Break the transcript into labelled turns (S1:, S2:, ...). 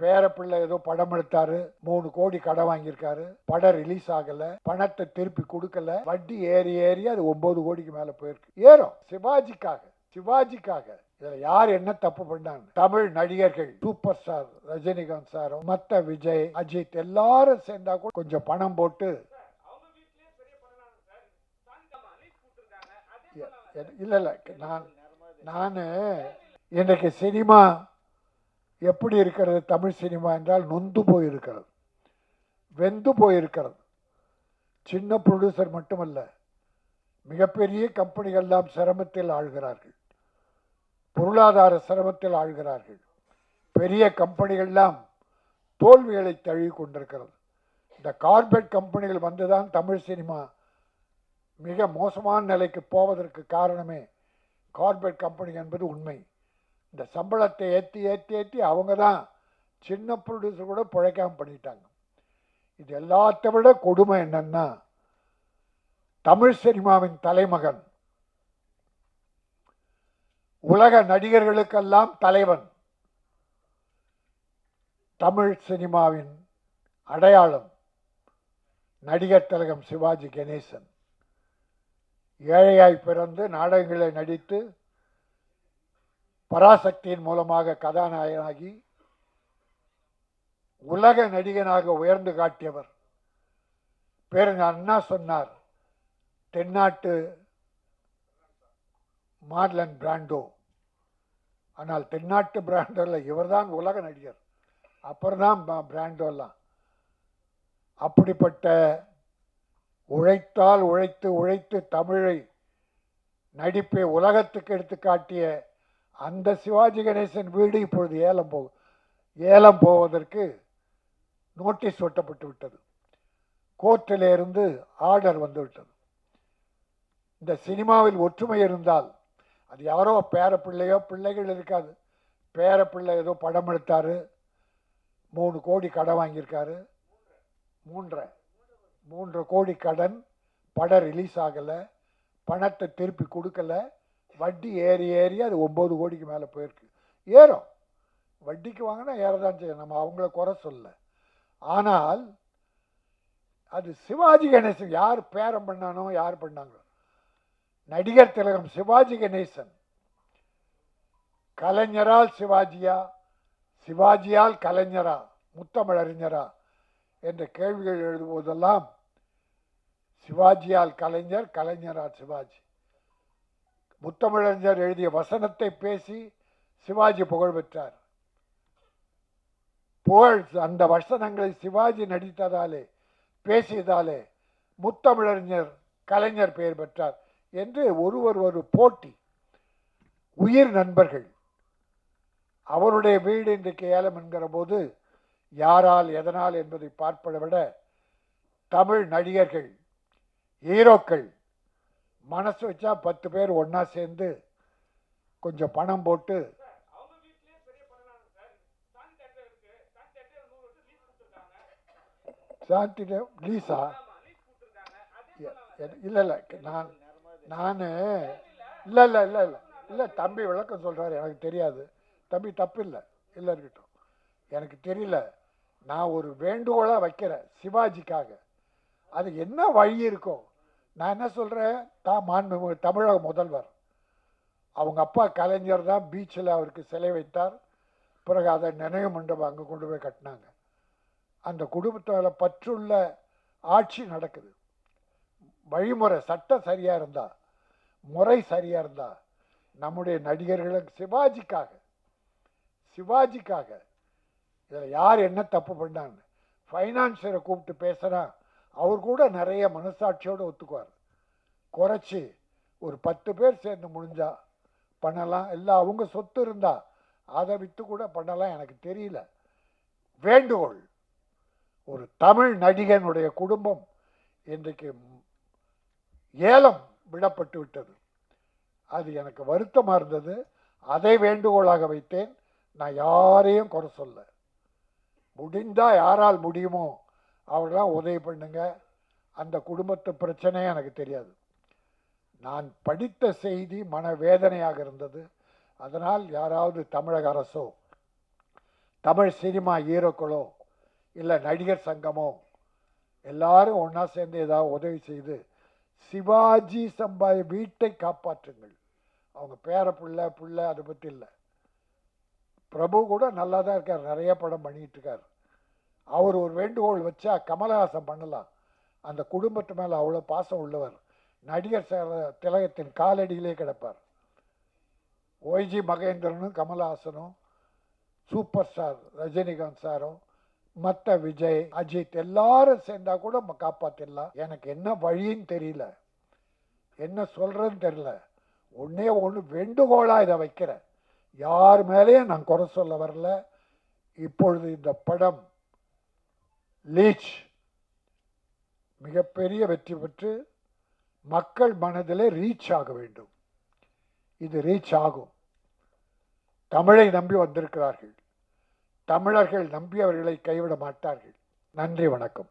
S1: பேரப்பிள்ளை ஏதோ படம் எடுத்தாரு, 3 கோடி கடன் வாங்கியிருக்காரு, படம் ரிலீஸ் ஆகல, பணத்தை திருப்பி கொடுக்கல, வட்டி ஏறி ஏறி அது 9 கோடிக்கு மேல போயிருக்கு. ஏறும். சிவாஜிக்காக இதுல யார் என்ன தப்பு பண்ணாங்க? தமிழ் நடிகர்கள், சூப்பர் ஸ்டார் ரஜினிகாந்த் சாரும் மத்த விஜய், அஜித் எல்லாரும் சேர்ந்தா கூட கொஞ்சம் பணம் போட்டு இல்ல நானு இன்றைக்கு சினிமா எப்படி இருக்கிறது? தமிழ் சினிமா என்றால் நொந்து போயிருக்கிறது, வெந்து போயிருக்கிறது. சின்ன ப்ரொடியூசர் மட்டுமல்ல, மிகப்பெரிய கம்பெனிகள் எல்லாம் சிரமத்தில் ஆழ்கிறார்கள், பொருளாதார சிரமத்தில் ஆழ்கிறார்கள். பெரிய கம்பெனிகள்லாம் தோல்விகளை தழுவி கொண்டிருக்கிறது. இந்த கார்பரேட் கம்பெனிகள் வந்துதான் தமிழ் சினிமா மிக மோசமான நிலைக்கு போவதற்கு காரணமே கார்பரேட் கம்பெனி என்பது உண்மை. இந்த சம்பளத்தை ஏற்றி அவங்க தான் சின்ன ப்ரொடியூசர் கூட பிழைக்காம பண்ணிட்டாங்க. இது எல்லாத்த விட கொடுமை என்னன்னா, தமிழ் சினிமாவின் தலைமகன், உலக நடிகர்களுக்கெல்லாம் தலைவன், தமிழ் சினிமாவின் அடையாளம் நடிகர் திலகம் சிவாஜி கணேசன். ஏழையாய் பிறந்து நாடகங்களை நடித்து பராசக்தியின் மூலமாக கதாநாயகனாகி உலக நடிகனாக உயர்ந்து காட்டியவர். பேருங்க அண்ணா சொன்னார், தென்னாட்டு மார்லன் பிராண்டோ. ஆனால் தென்னாட்டு பிராண்டோல இவர்தான் உலக நடிகர், அப்புறம்தான் பிராண்டோலாம். அப்படிப்பட்ட உழைத்தால் உழைத்து தமிழை நடிப்பை உலகத்துக்கு எடுத்து காட்டிய அந்த சிவாஜி கணேசன் வீடு இப்பொழுது ஏலம் போவதற்கு நோட்டீஸ் ஒட்டப்பட்டு விட்டது. கோர்ட்டில் இருந்து ஆர்டர் வந்துவிட்டது. இந்த சினிமாவில் ஒற்றுமை இருந்தால், அது யாரோ பேரப்பிள்ளையோ பிள்ளைகள் இருக்காது, பேரப்பிள்ளை ஏதோ படம் எடுத்தாரு, 3 கோடி கடன் வாங்கியிருக்காரு, 3 கோடி கடன், படம் ரிலீஸ் ஆகல, பணத்தை திருப்பி கொடுக்கல, வட்டி ஏறி அது 9 கோடிக்கு மேலே போயிருக்கு. ஏறும். வட்டிக்கு வாங்கினா ஏறதான் செய்யும், நம்ம அவங்கள குறை சொல்ல. ஆனால் அது சிவாஜி கணேசன் யார் பேரம் பண்ணானோ, யார் பண்ணாங்களோ, நடிகர் திலகம் சிவாஜி கணேசன் கலைஞரால் சிவாஜியா, சிவாஜியால் கலைஞரா, முத்தமிழறிஞரா என்ற கேள்விகள் எழுதுவதெல்லாம் சிவாஜியால் கலைஞர், கலைஞரால் சிவாஜி. முத்தமிழறிஞர் எழுதிய வசனத்தை பேசி சிவாஜி புகழ் பெற்றார். புகழ் அந்த வசனங்களை சிவாஜி நடித்ததாலே, பேசியதாலே முத்தமிழறிஞர் கலைஞர் பெயர் பெற்றார் என்று ஒரு போட்டி. உயிர் நண்பர்கள். அவருடைய வீடு இன்றைக்கு ஏலம் என்கிற போது யாரால் எதனால் என்பதை பார்ப்பதை விட தமிழ் நடிகர்கள், ஹீரோக்கள் மனசு வச்சா 10 பேர் ஒன்னா சேர்ந்து கொஞ்சம் பணம் போட்டு சாந்தி லீஸா இல்ல இல்ல தம்பி விளக்கம் சொல்றாரு, எனக்கு தெரியாது. தம்பி தப்பு இல்லை இருக்கட்டும், எனக்கு தெரியல. நான் ஒரு வேண்டுகோளா வைக்கிறேன் சிவாஜிக்காக. அது என்ன வழி இருக்கும்? நான் என்ன சொல்றேன், தமிழக முதல்வர், அவங்க அப்பா கலைஞர் தான் பீச்சில் அவருக்கு சிலை வைத்தார். பிறகு அதை நினைவு மண்டபம் அங்கே கொண்டு போய் கட்டினாங்க. அந்த குடும்பத்தில் பற்றுள்ள ஆட்சி நடக்குது. வழிமுறை சட்டம் சரியா இருந்தா, முறை சரியா இருந்தா, நம்முடைய நடிகர்களுக்கு சிவாஜிக்காக இதில் யார் என்ன தப்பு பண்ணாங்க? ஃபைனான்சியரை கூப்பிட்டு பேசுனா அவர் கூட நிறைய மனசாட்சியோடு ஒத்துக்குவார். குறைச்சி ஒரு 10 பேர் சேர்ந்து முடிஞ்சா பண்ணலாம், இல்லை அவங்க சொத்து இருந்தா அதை விற்று கூட பண்ணலாம். எனக்கு தெரியல. வேண்டுகோள், ஒரு தமிழ் நடிகனுடைய குடும்பம் இன்றைக்கு ஏலம் விடப்பட்டு விட்டது. அது எனக்கு வருத்தமாக இருந்தது. அதை வேண்டுகோளாக வைத்தேன். நான் யாரையும் குறை சொல்ல, முடிந்தா யாரால் முடியுமோ அவர்களாம் உதவி பண்ணுங்க. அந்த குடும்பத்து பிரச்சனையே எனக்கு தெரியாது. நான் படித்த செய்தி மனவேதனையாக இருந்தது. அதனால் யாராவது தமிழக அரசோ தமிழ் சினிமா ஹீரோக்களோ இல்லை நடிகர் சங்கமோ எல்லாரும் ஒன்றா சேர்ந்து ஏதாவது உதவி செய்து சிவாஜி சம்பாய் வீட்டை காப்பாற்றுங்கள். அவங்க பேர புள்ள அதை பற்றி இல்லை. பிரபு கூட நல்லா தான் இருக்கார், நிறைய படம் பண்ணிட்டு இருக்கார். அவர் ஒரு வேண்டுகோள் வச்சா கமலஹாசன் பண்ணலாம். அந்த குடும்பத்து மேலே அவ்வளோ பாசம் உள்ளவர். நடிகர் திலகத்தின் காலடியிலே கிடப்பார். ஒய்ஜி மகேந்திரனும் கமலஹாசனும், சூப்பர் ஸ்டார் ரஜினிகாந்த் சாரும், மற்ற விஜய், அஜித் எல்லாரும் சேர்ந்தா கூட காப்பாற்றிடலாம். எனக்கு என்ன வழின்னு தெரியல, என்ன சொல்றதுன்னு தெரியல. ஒன்னே ஒன்று வேண்டுகோளா இதை வைக்கிறேன். யார் மேலேயும் நான் குறை சொல்ல வரல. இப்பொழுது இந்த படம் லீச் மிகப்பெரிய வெற்றி பெற்று மக்கள் மனதிலே ரீச் ஆக வேண்டும். இது ரீச் ஆகும். தமிழை நம்பி வந்திருக்கிறார்கள். தமிழர்கள் நம்பி அவர்களை கைவிட மாட்டார்கள். நன்றி, வணக்கம்.